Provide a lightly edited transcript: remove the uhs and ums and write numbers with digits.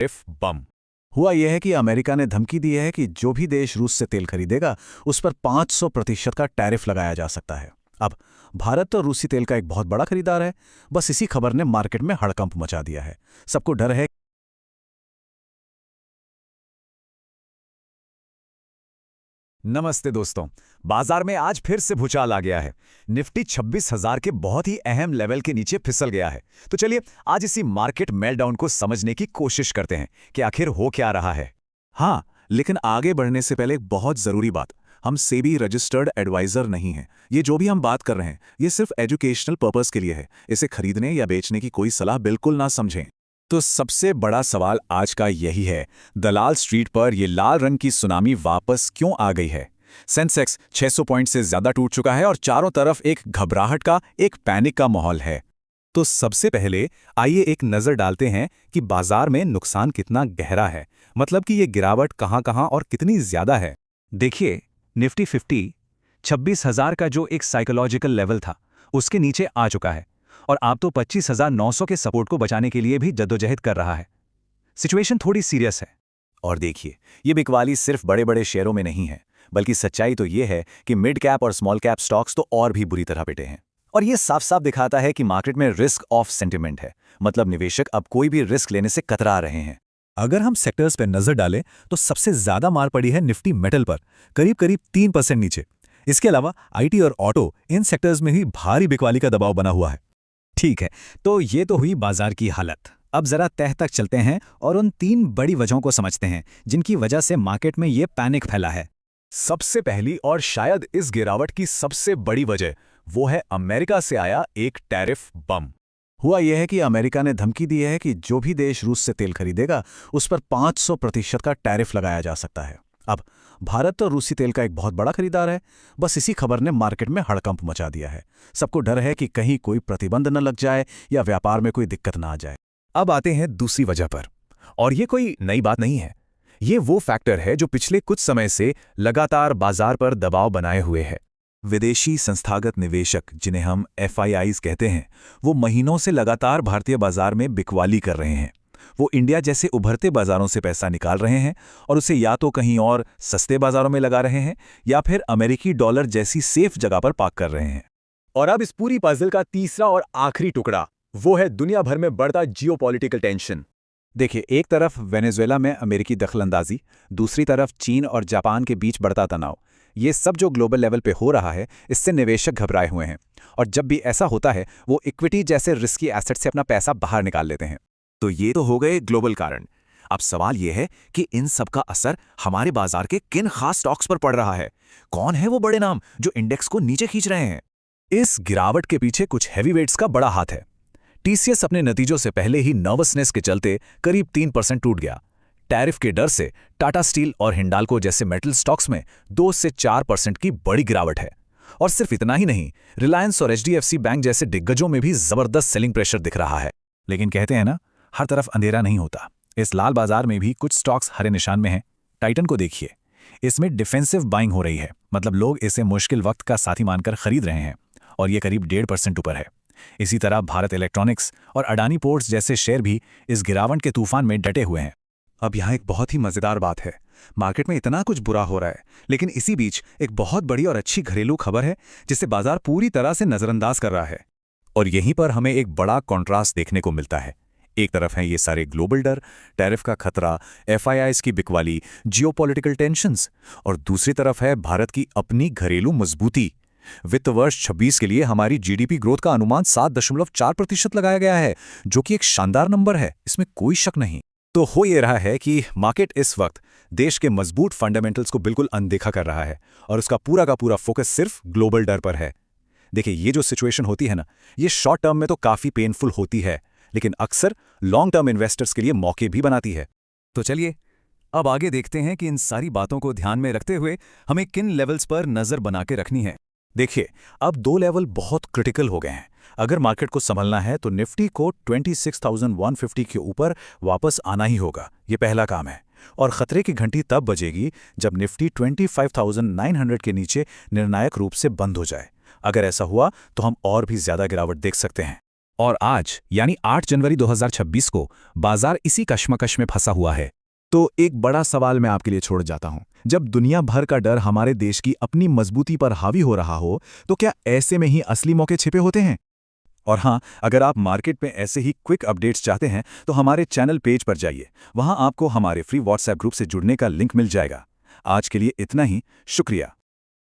Tariff बम। हुआ यह है कि अमेरिका ने धमकी दी है कि जो भी देश रूस से तेल खरीदेगा उस पर 500% का टैरिफ लगाया जा सकता है। अब भारत तो रूसी तेल का एक बहुत बड़ा खरीदार है। बस इसी खबर ने मार्केट में हड़कंप मचा दिया है। सबको डर है। नमस्ते दोस्तों, बाजार में आज फिर से भूचाल आ गया है। निफ्टी 26,000 के बहुत ही अहम लेवल के नीचे फिसल गया है। तो चलिए आज इसी मार्केट मेल्टडाउन को समझने की कोशिश करते हैं कि आखिर हो क्या रहा है। हाँ, लेकिन आगे बढ़ने से पहले एक बहुत ज़रूरी बात। हम सेबी रजिस्टर्ड एडवाइज़र नहीं हैं। ये जो भी हम बात कर रहे हैं ये सिर्फ एजुकेशनल पर्पस के लिए है। इसे खरीदने या बेचने की कोई सलाह बिल्कुल ना समझें। तो सबसे बड़ा सवाल आज का यही है, दलाल स्ट्रीट पर ये लाल रंग की सुनामी वापस क्यों आ गई है? सेंसेक्स 600 पॉइंट से ज़्यादा टूट चुका है और चारों तरफ एक घबराहट का, एक पैनिक का माहौल है। तो सबसे पहले आइए एक नज़र डालते हैं कि बाजार में नुकसान कितना गहरा है, मतलब कि ये गिरावट कहाँ-कहाँ और कितनी ज़्यादा है। देखिए, निफ्टी 50 26,000 का जो एक साइकोलॉजिकल लेवल था उसके नीचे आ चुका है और आप तो 25,900 के सपोर्ट को बचाने के लिए भी जद्दोजहद कर रहा है। सिचुएशन थोड़ी सीरियस है। और देखिए, ये बिकवाली सिर्फ बड़े-बड़े शेयरों में नहीं है, बल्कि सच्चाई तो ये है कि मिड कैप और स्मॉल कैप स्टॉक्स तो और भी बुरी तरह पिटे हैं। और ये साफ-साफ दिखाता है कि मार्केट में रिस्क ऑफ सेंटिमेंट है, मतलब निवेशक अब कोई भी रिस्क लेने से कतरा रहे हैं। अगर हम सेक्टर्स पर नजर डालें तो सबसे ज्यादा मार पड़ी है निफ्टी मेटल पर, करीब 3% नीचे। इसके अलावा आईटी और ऑटो, इन सेक्टर्स में भी भारी बिकवाली का दबाव बना हुआ है। ठीक है, तो ये तो हुई बाजार की हालत। अब जरा तह तक चलते हैं और उन 3 बड़ी वजहों को समझते हैं जिनकी वजह से मार्केट में ये पैनिक फैला है। सबसे पहली और शायद इस गिरावट की सबसे बड़ी वजह वो है अमेरिका से आया एक टैरिफ बम। हुआ यह है कि अमेरिका ने धमकी दी है कि जो भी देश रूस से तेल खरीदेगा उस पर 500% का टैरिफ लगाया जा सकता है। अब भारत तो रूसी तेल का एक बहुत बड़ा खरीदार है। बस इसी खबर ने मार्केट में हड़कंप मचा दिया है। सबको डर है कि कहीं कोई प्रतिबंध न लग जाए या व्यापार में कोई दिक्कत ना आ जाए। अब आते हैं दूसरी वजह पर, और ये कोई नई बात नहीं है। ये वो फैक्टर है जो पिछले कुछ समय से लगातार बाजार पर दबाव बनाए हुए है। विदेशी संस्थागत निवेशक, जिन्हें हम FIIs कहते हैं, वो महीनों से लगातार भारतीय बाजार में बिकवाली कर रहे हैं। वो इंडिया जैसे उभरते बाजारों से पैसा निकाल रहे हैं और उसे या तो कहीं और सस्ते बाजारों में लगा रहे हैं या फिर अमेरिकी डॉलर जैसी सेफ जगह पर पार्क कर रहे हैं। और अब इस पूरी पजल का तीसरा और आखिरी टुकड़ा वो है दुनिया भर में बढ़ता जियोपॉलिटिकल टेंशन। देखिए, एक तरफ वेनेजुएला में अमेरिकी दखलंदाजी, दूसरी तरफ चीन और जापान के बीच बढ़ता तनाव। ये सब जो ग्लोबल लेवल पे हो रहा है, इससे निवेशक घबराए हुए हैं। और जब भी ऐसा होता है वो इक्विटी जैसे रिस्की एसेट से अपना पैसा बाहर निकाल लेते हैं। तो ये तो हो गए ग्लोबल कारण। अब सवाल यह है कि इन सब का असर हमारे बाजार के किन खास स्टॉक्स पर पड़ रहा है? कौन है वो बड़े नाम जो इंडेक्स को नीचे खींच रहे हैं? इस गिरावट के पीछे कुछ हैवीवेट्स का बड़ा हाथ है। TCS अपने नतीजों से पहले ही नर्वसनेस के चलते करीब 3% टूट गया। टैरिफ के डर से टाटा स्टील और हिंडाल्को जैसे मेटल स्टॉक्स में 2 से 4% की बड़ी गिरावट है। और सिर्फ इतना ही नहीं, रिलायंस और HDFC बैंक जैसे दिग्गजों में भी जबरदस्त सेलिंग प्रेशर दिख रहा है। लेकिन कहते हैं ना, हर तरफ अंधेरा नहीं होता। इस लाल बाजार में भी कुछ स्टॉक्स हरे निशान में हैं। टाइटन को देखिए, इसमें डिफेंसिव बाइंग हो रही है, मतलब लोग इसे मुश्किल वक्त का साथी मानकर खरीद रहे हैं और ये करीब 1.5% ऊपर है। इसी तरह भारत इलेक्ट्रॉनिक्स और अडानी पोर्ट्स जैसे शेयर भी इस गिरावट के तूफान में डटे हुए हैं। अब यहाँ एक बहुत ही मजेदार बात है। मार्केट में इतना कुछ बुरा हो रहा है, लेकिन इसी बीच एक बहुत बड़ी और अच्छी घरेलू खबर है जिसे बाजार पूरी तरह से नजरअंदाज कर रहा है। और यहीं पर हमें एक बड़ा कॉन्ट्रास्ट देखने को मिलता है। एक तरफ है ये सारे ग्लोबल डर, टैरिफ का खतरा, FIIs की बिकवाली, जियोपॉलिटिकल टेंशंस, और दूसरी तरफ है भारत की अपनी घरेलू मजबूती। वित्त वर्ष 26 के लिए हमारी GDP ग्रोथ का अनुमान 7.4% लगाया गया है, जो कि एक शानदार नंबर है, इसमें कोई शक नहीं। तो हो ये रहा है कि मार्केट इस वक्त देश के मजबूत फंडामेंटल्स को बिल्कुल अनदेखा कर रहा है और उसका पूरा का पूरा फोकस सिर्फ ग्लोबल डर पर है। देखिए, ये जो सिचुएशन होती है ना, ये शॉर्ट टर्म में तो काफी पेनफुल होती है, लेकिन अक्सर लॉन्ग टर्म इन्वेस्टर्स के लिए मौके भी बनाती है। तो चलिए अब आगे देखते हैं कि इन सारी बातों को ध्यान में रखते हुए हमें किन लेवल्स पर नजर बना के रखनी है। देखिए, अब 2 लेवल बहुत क्रिटिकल हो गए हैं। अगर मार्केट को संभलना है तो निफ्टी को 26,150 के ऊपर वापस आना ही होगा, ये पहला काम है। और खतरे की घंटी तब बजेगी जब निफ्टी 25,900 के नीचे निर्णायक रूप से बंद हो जाए। अगर ऐसा हुआ तो हम और भी ज्यादा गिरावट देख सकते हैं। और आज यानी 8 जनवरी 2026 को बाजार इसी कश्मकश में फंसा हुआ है। तो एक बड़ा सवाल मैं आपके लिए छोड़ जाता हूं। जब दुनिया भर का डर हमारे देश की अपनी मजबूती पर हावी हो रहा हो, तो क्या ऐसे में ही असली मौके छिपे होते हैं? और हाँ, अगर आप मार्केट में ऐसे ही क्विक अपडेट्स चाहते हैं तो हमारे चैनल पेज पर जाइए। वहां आपको हमारे फ्री व्हाट्सएप ग्रुप से जुड़ने का लिंक मिल जाएगा। आज के लिए इतना ही, शुक्रिया।